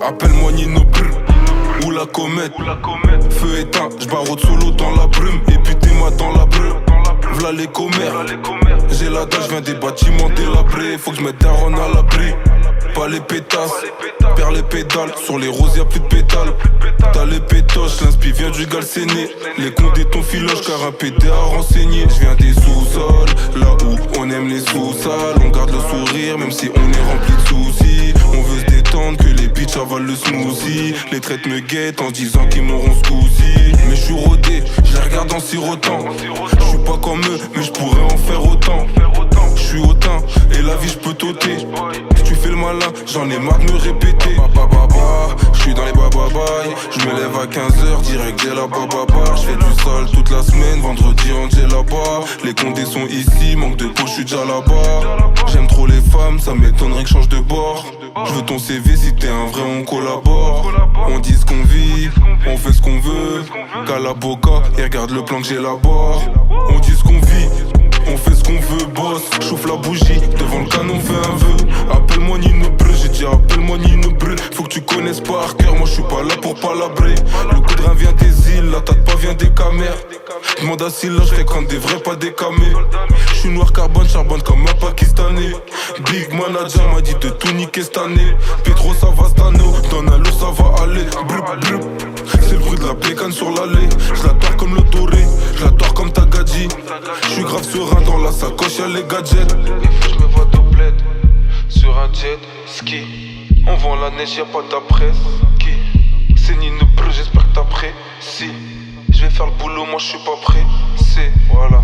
Appelle-moi Nino Brr ou la comète. Feu éteint, j'barre solo dans la brume. Et puis t'es moi dans la brume. V'là les commères. J'ai la dalle, j'viens des bâtiments délabrés. Faut que j'mette Daron à l'abri. Pas les pétasses, perds les pédales. Sur les roses y'a plus de pétales. T'as les pétoches, l'inspi vient du Galséné. Les condés ton filoche car un PD à renseigner. J'viens des sous-sols, là où on aime les sous-salles. On garde le sourire même si on est rempli de soucis. On veut se détendre, que les bitches avalent le smoothie. Les traites me guettent en disant qu'ils m'auront scousi. Mais j'suis rodé, j'les regarde en sirotant. J'suis pas comme eux, mais j'pourrais en faire autant. J'suis hautain, et la vie j'peux t'ôter. Si tu fais le malin, j'en ai marre de me répéter. J'suis dans les bababailles. J'me lève à 15h, direct j'ai la bababa. J'fais du sale toute la semaine, vendredi on est là-bas. Les condés sont ici, manque de peau, j'suis déjà là-bas. J'aime trop les femmes, ça m'étonnerait que change de bord. J'veux ton CV, si t'es un vrai on collabore. On dit ce qu'on vit, on fait ce qu'on veut. Qu'à la boca, et regarde le plan que j'ai là-bas. On dit ce qu'on vit, on fait ce qu'on veut, boss. Chauffe la bougie, devant le canon fais un vœu. Appelle-moi Nino Brr, j'ai dit appelle-moi Nino Brr. Faut que tu connaisses par cœur, moi je suis pas là pour palabrer. Le coup de rein vient des îles, la tête pas vient des camères. Demande à Silla, je fréquente des vrais, pas des camés. Je suis noir carbone, charbonne comme un Pakistanais. Big manager m'a dit de tout niquer cette année. Pedro ça va stano, donne un lot ça va aller. Blup blup, c'est le bruit de la pécane sur l'allée. Je la tords comme le doré, je la tords comme Tagadji. Je suis grave serein dans la sacoche, y'a les gadgets. Je me vois au bled, sur un jet ski. On vend la neige, y'a pas d'après. Qui? C'est Nino Brr, j'espère que t'as prêt. Si, je vais faire le boulot, moi je suis pas prêt. C'est, voilà.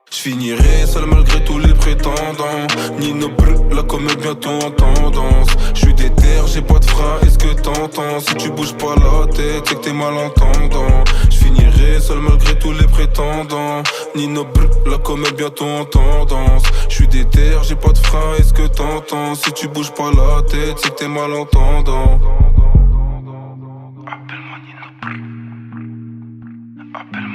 J'finirai seul malgré tous les prétendants. Nino Brr, la comète bientôt en tendance. J'suis déter, j'ai pas de frein, est-ce que t'entends? Si tu bouges pas la tête, c'est que t'es malentendant. J'finirai seul malgré tous les prétendants. Nino Brr, la comète bientôt en tendance. J'suis déter, j'ai pas de frein, est-ce que t'entends? Si tu bouges pas la tête, c'est que t'es malentendant. Appelle-moi Nino Brr. Appelle-moi